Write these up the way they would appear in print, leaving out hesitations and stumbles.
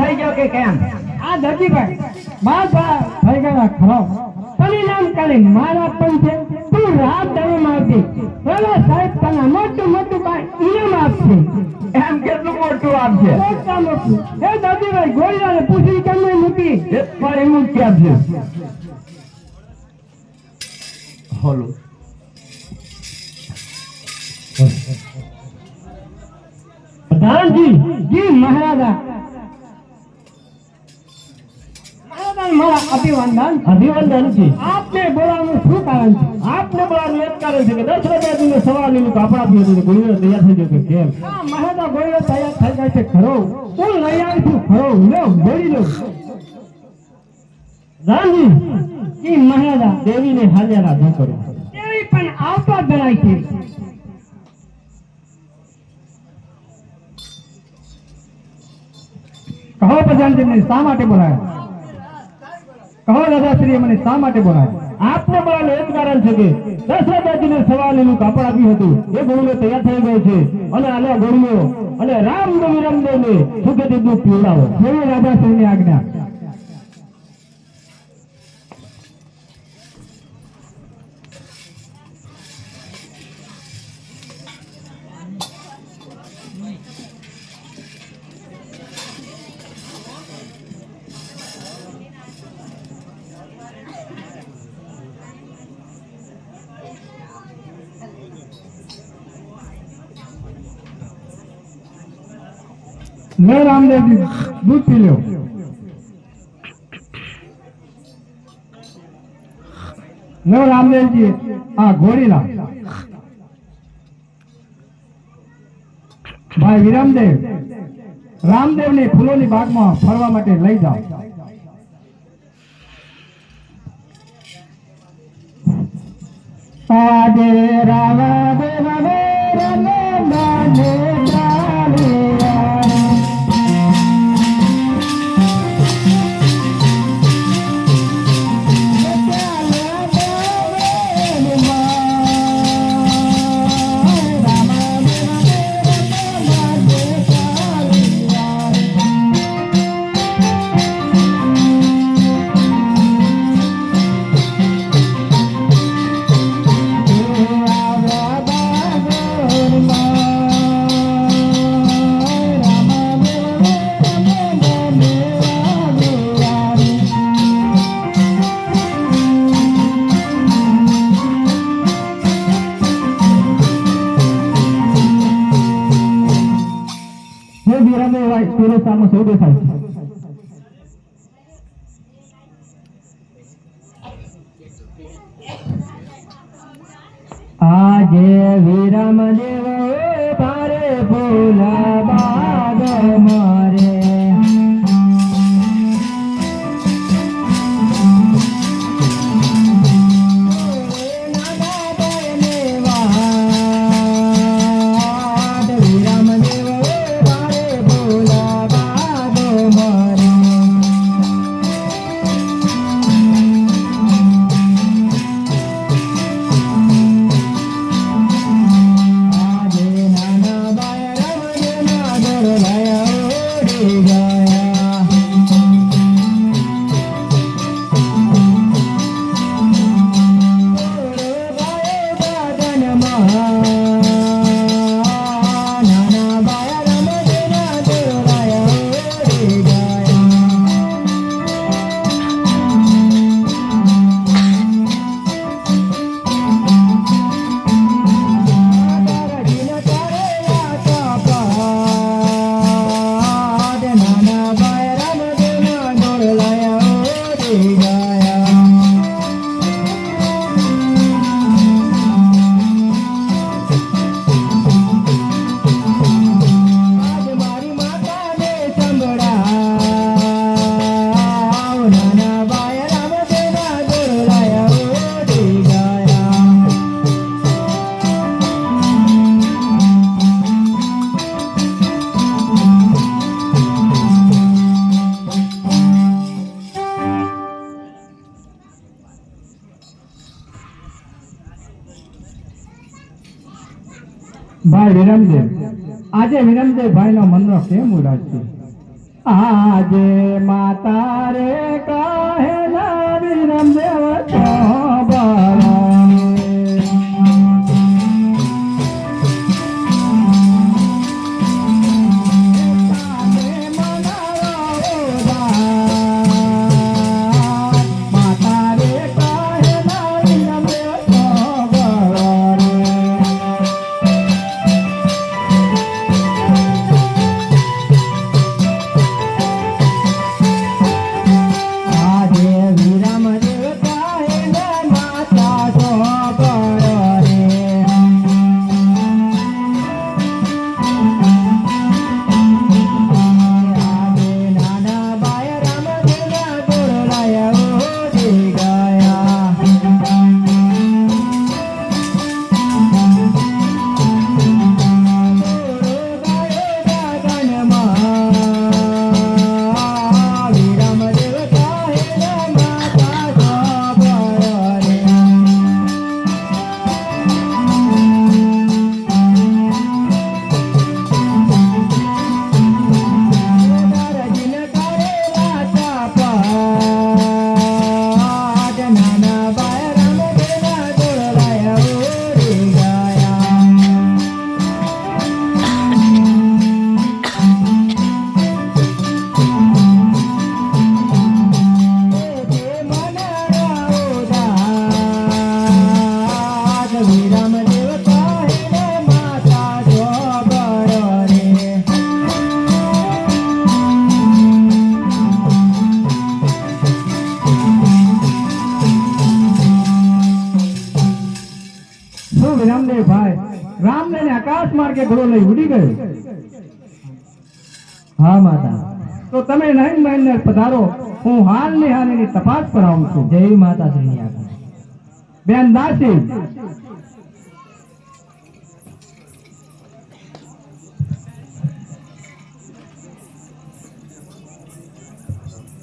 થઈ ગયો કે કેમ? આ દરજીભાઈ મારા થઈ ગયા ખરો પરિણામ કરી મારા પણ છે તું રાત દરમાં આવતી પેલા સાહેબ તને મોટું મોટું કાંઈ ઇનામ આપશે. એમ કેટલું મોટું આપશે? મોટા મોટું. હે દરજીભાઈ ગોળીઓને પૂછી કેમ નહીં મૂકી? પણ એનું કેમ છે? હલો પ્રધાનજી જી મહારાજા મારા અભિવંદન છે. આપને બોલાવવાનું શું કારણ છે? આપને બોલાવવાનું એક કારણ છે કે 10 રૂપિયાનું સવારનું કાપડ આપ્યું હતું ગોળીઓ તૈયાર થઈ ગયો કે કેમ? હા મહારાજા ગોળીઓ તૈયાર થઈ જાય છે ખરો હું લઈ આવી છું ખરો લો ગોળી લો. રામજી જી મહારાજા દેવીને હાજરા ન કરો. દેવી પણ આવતા ગણાય છે. કહો પ્રધાનજી મને શા માટે બોલાયા? કહો દાદાશ્રી મને શા માટે બોલાયા? આપને બોલાવવાનું એક કારણ છે કે દશરથજીને સવારનું કાપડ આપ્યું હતું એ ગોળીઓ તૈયાર થઈ ગયો છે અને આના ગોળીઓ અને રામદેવને સુખેથી દૂધ પીવડાવો. એવી દાદાશ્રીની આજ્ઞા. લે રામદેવજી દૂધ પી લો. લો રામદેવજી આ ઘોડી લા. ભાઈ વિરમદેવ રામદેવને ફૂલોની બાગમાં ફરવા માટે લઈ જાઓ. આજે રામદેવ સામે સૌ દેખાય છે. આજે વિરમ દેવ ભારે ફૂલા બાગ મારે ભાઈ વિરમદેવ આજે વિરમદેવ ભાઈનો મનનો કેમ ઉદાસ છે? આજે માતા રે કહેલા વિરમદેવ તો આકાશ માર્ગે ઘોડો લઈ ઉડી ગયો. હા માતા, તો તમે નહીં મહિને પધારો, હું હાલની હાલની તપાસ કરાવું છું. જય માતાશ્રીની આજ્ઞા. બેન દાસી,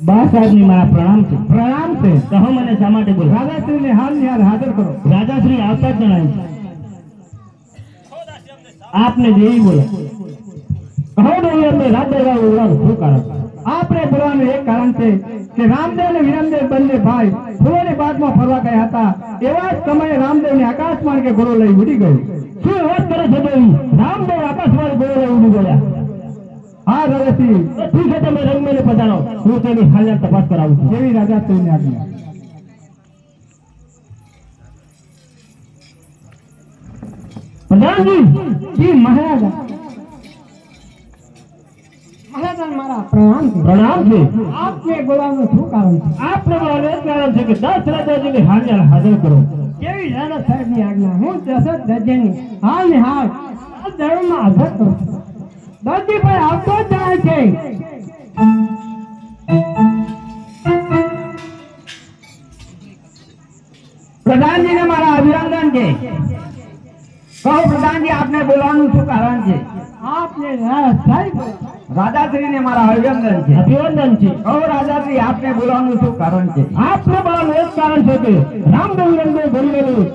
બા સાહેબની મારા પ્રણામ છે. પ્રણામ છે. કહો મને શા માટે બોલો? રાજાશ્રીને હાલની હાલ હાજર કરો. રાજાશ્રી આવતા જ જણાય છે. આપને જેવી બોલો. કહો દેવી અમને રાત દરબાર બોલવાનું શું કારણ? આપણે બોલવાનું એક કારણ છે કે રામદેવ અને વિરમદેવ બંને ભાઈ ફૂલોની બાગમાં ફરવા ગયા હતા. એવા જ સમયે રામદેવને આકાશ માર્ગે ઘોડો લઈ ઉડી ગયો. શું વાત કરે છે દેવી? રામદેવ આકાશમાં ઘોડો લઈ ઉડી ગયા? હા રાજાશ્રી. ઠીક છે, તમે રંગમેલે પધારો, હું તેની હાલની તપાસ કરાવું છું. જેવી રાજાશ્રીની આજ્ઞા. પ્રધાનજી, જી મહારાજા. મહારાજા મારા પ્રણામ છે. પ્રણામ છે. આપને બોલાવવાનું શું કારણ છે? આપને બોલાવવાનું એ કારણ છે કે 10 રાજાજીને હાલની હાલ હાજર કરો. કેવી રાજા સાહેબની આજ્ઞા. હું 10 રાજાની હાલની હાલ આ દરબારમાં હાજર કરું છું. દરજી ભાઈ આવતો જ જાય છે. પ્રધાનજીને મારા અભિનંદન છે. કહો પ્રધાનજી, આપને બોલાવવાનું શું કારણ છે? આપને રાજા સાહેબ. રાજાશ્રીને મારા અભિનંદન છે. અભિનંદન છે. કહો રાજાશ્રી, આપને બોલાવવાનું શું કારણ છે? આપને બોલાવવાનું એ જ કારણ છે કે રામદેવ વિરમદેવ ઘોડીઓનું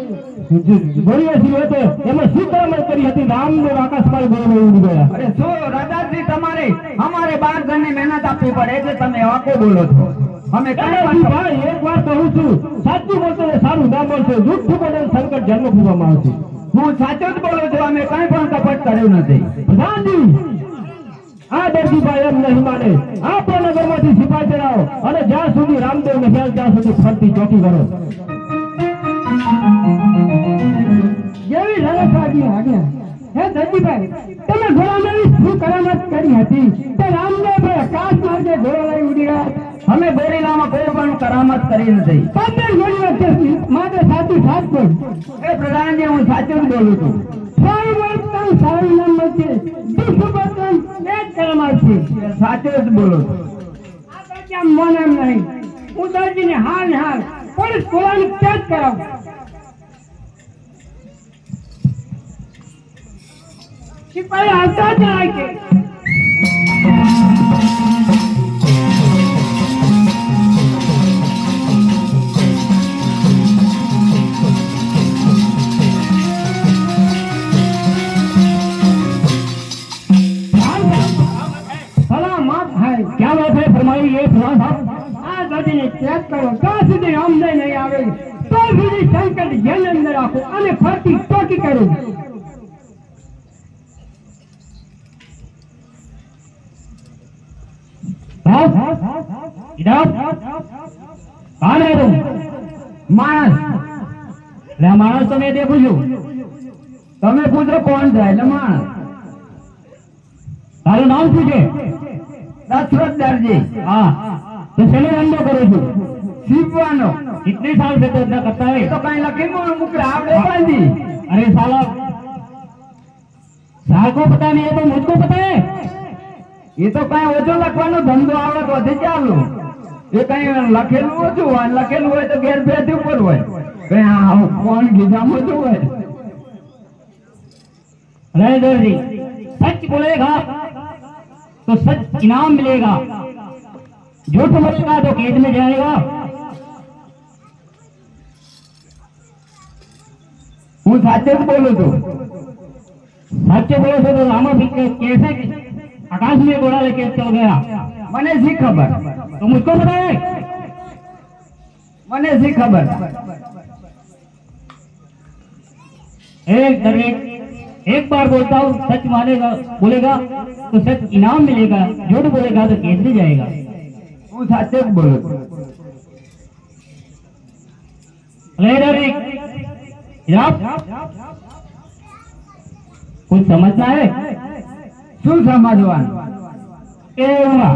ઘોડીઓ સી હતો એમાં સીતારામણ કરી હતી. રામદેવ આકાશમાં ઘોડો લઈ ઉડી ગયા. અરે શું રાજાશ્રી, તમારે અમારે 12 જણની મહેનત આપવી પડે એટલે તમે વાકો બોલો છો. અમે કઈ દાદાજી ભાઈ, એક વાત કહું છું, સાચું બોલતો ને સારું નામ મળશે, જૂઠું બોલે સંકટ જન્મ ફૂંકવામાં આવશે. હું સાચો જ બોલું છું. અમે કઈ પણ કપટ કર્યું નથી. પ્રધાનજી, આ દરજીભાઈ એમ નહીં માને. આપણા નગરમાંથી સિપાઈ ચડાવો અને જ્યાં સુધી રામદેવ ને ખ્યાલ ત્યાં સુધી ફરતી ચોકી કરો. જેવી રાજા સાહેબની આજ્ઞા. હે દરજીભાઈ, તમે ઘોડાની શું કરામત કરી હતી તે રામદેવભાઈ આકાશ માર્ગે ઘોડો લઈ ઉડી ગયા? અમે બોરીલામાં કોઈ પણ કરામત કરી નથી. 15 ઘોડીઓ છે. માત્ર સાચું સાચ બોલ. એ પ્રધાનજી, હું સાચું જ બોલું છું. સારું વર્તન સારું નામ મળશે. દુષ્ટ વર્તન એ જ કરામત છે. સાચું જ બોલું છું. આ દરજી મન એમ નહીં. હું દરજીને હાલ ને હાલ પોલીસ બોલાવીને કેદ કરાવું. સિપાહી આવતા જ જાય છે. ક્યાં आपने फरमाई ये फुला साहब આ ગાડીને ચેક કરો ત્યાં સુધી અમને નહીં આવે તો સુધી સંકટ જેને અંદર રાખો અને ફરતી ટોકી કરો इधर कौन है तुम? માણસ એટલે માણસ તો મેં દેખું છું. તમે પૂછો કોણ છે એટલે માણસ તારું નામ શું છે? દશરથ દરજી हाँ तो चलो धंधो करो છું. શીખવાનો कितने साल से तो इतना करता है? તો કઈ લખી મૂકે આવડે બાંધી अरे साला साल को पता नहीं है तो मुझको पता है. એ તો કઈ ઓછો લખવાનો ધંધો આવડે તો હજી ચાલુ એ કઈ લખેલું ઓછું હોય લખેલું હોય તો ઘેર બેઠી ઉપર હોય કઈ આ કોણ ગીધામાં શું હોય अरे दर्जी सच बोलेगा तो सच इनाम मिलेगा, झूठ बोलेगा तो कैद में जाएगा. હું સાચે જ બોલું છું सच बोले तो रामा भी कैसे आकाश में घोड़ा लेके चल गया? મને શી ખબર तो मुझको पता है. મને શી ખબર एक बार बोलता हूँ सच मानेगा बोलेगा तो सच इनाम मिलेगा, झूठ बोलेगा तो कैद में जाएगा. હું સાચે જ બોલું છું अरे डरे कुछ समझना है શું સમજવાનું કે होगा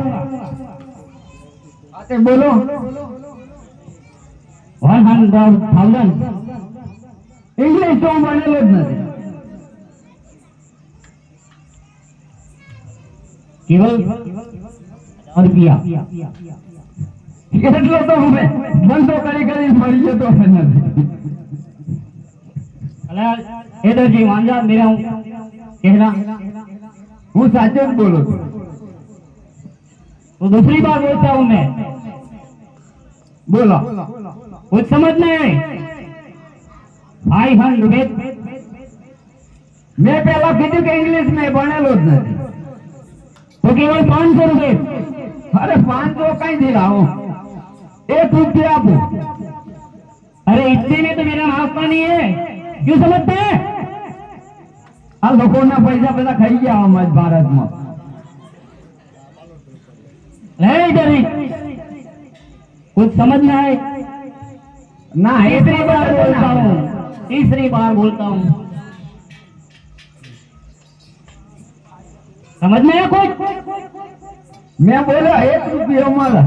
આ તે બોલો 100,000 ઇંગ્લિશ તો હું ભણેલો જ નથી केवल रुपया એટલો તો હું ધંધો કરી કરી મળી જતો નથી इधर जी मान जा मेरा कहना. હું સાચે જ બોલું છું तो दूसरी बार बोलता हूँ मैं, બોલો कुछ समझना है. 500 મેં પેલા કીધું કે ઇંગ્લિશ મેં ભણેલો જ નથી तो केवल 500 रुपए. અરે 500 કઈ થી લાવો 1 રૂપિયા આપો अरे इतने में तो मेरा नाश्ता नहीं है, क्यों समझते हैं? આ લોકોના પૈસા બધા ખાઈ ગયા અમારા ભારતમાં इधर ही कुछ समझना है. ના तीसरी बार बोलता हूँ, तीसरी बार बोलता हूँ, समझना है कुछ? મેં બોલો 1 રૂપિયા મળે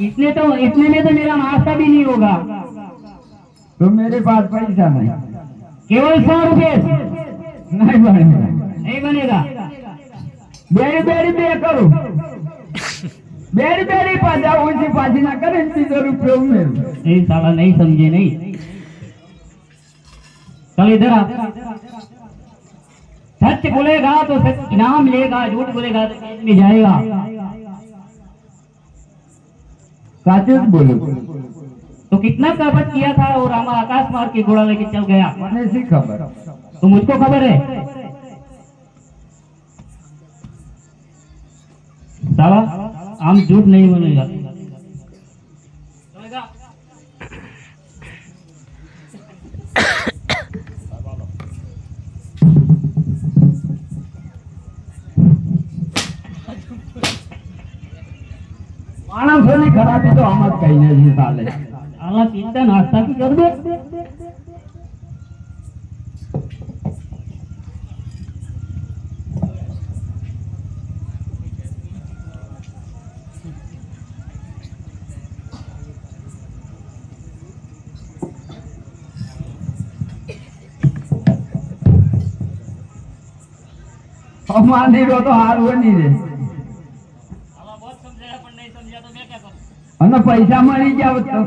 इतने में तो मेरा नाश्ता भी नहीं होगा. તો मेरे पास पैसा नहीं केवल 100 रुपए नहीं बनेगा नहीं बनेगा. बेरी बेरी बे करो बेरी बेरी पाजा ऊंची पाजी ना करे 300 रुपये उमेरू नहीं साला नहीं समझे नहीं. चल इधर आ. सच बोलेगा तो सच इनाम मिलेगा, झूठ बोलेगा तो जेल में जाएगा. साचुं ज बोलूं तो कितना कपट किया था और रामा आकाश मार के घोड़ा लेके चल गया? मने सी खबर तो मुझको खबर है. साला हम झूठ नहीं बोलेगा. माणसोनी खराबी तो आमत कहीं नहीं चाले साला चिंता नाश्ता की कर दे. हमारी रो तो हार हुआ नहीं रे અને પૈસા મળી જાવ તો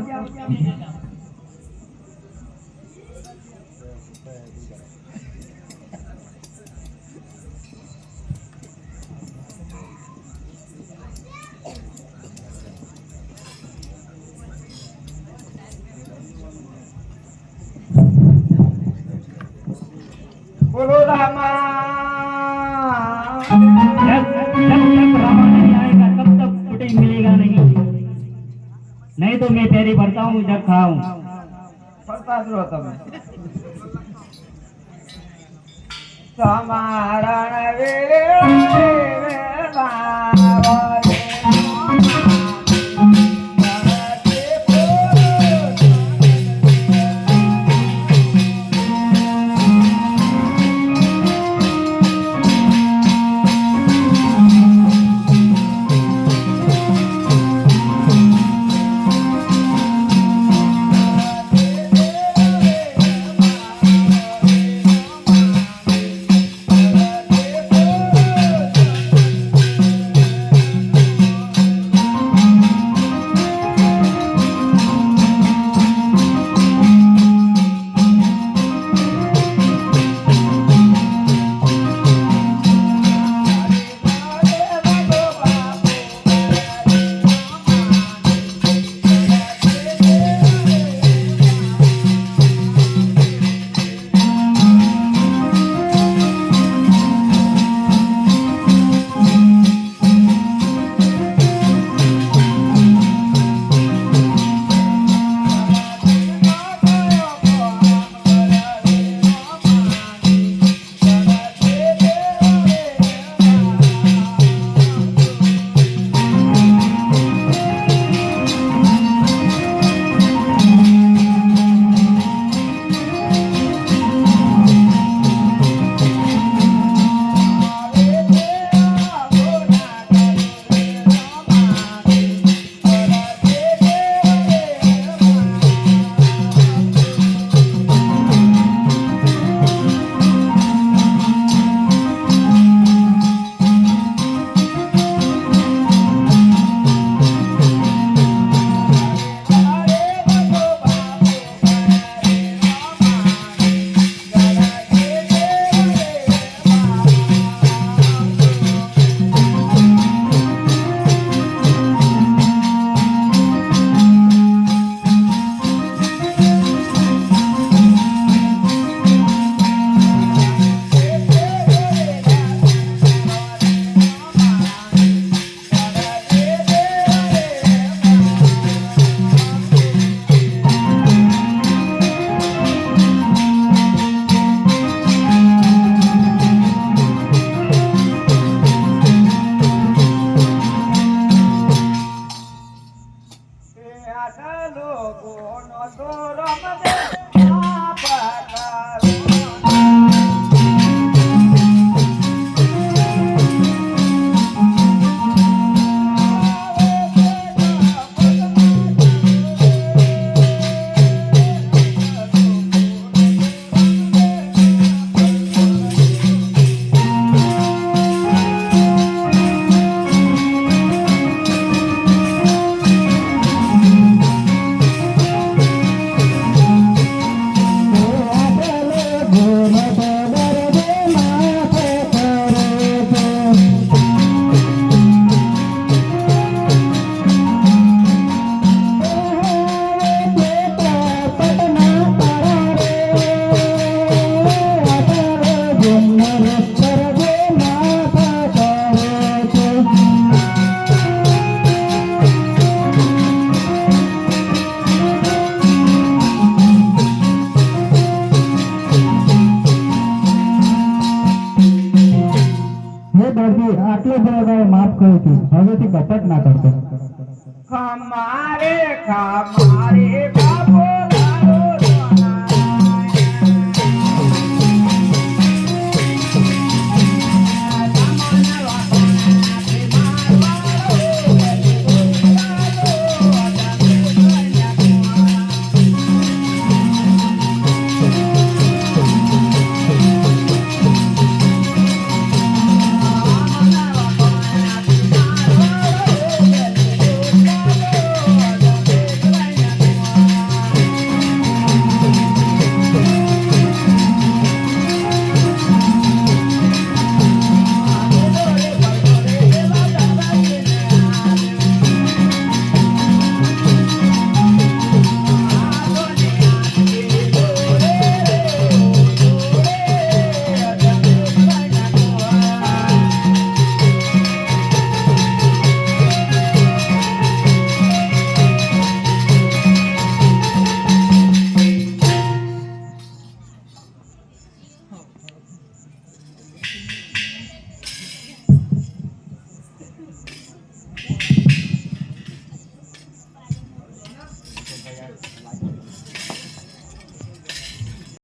બોલો રામા जब तक रामा नहीं आएगा तब तक छुट्टी मिलेगा. देगा नहीं तो मैं तेरी भरता हूँ जब खाऊं ફરતા જ રહો તમે સમારણ આટલો બરાબર માફ કરું છું હવેથી કપટ ના કરતો ખમારે ખમારે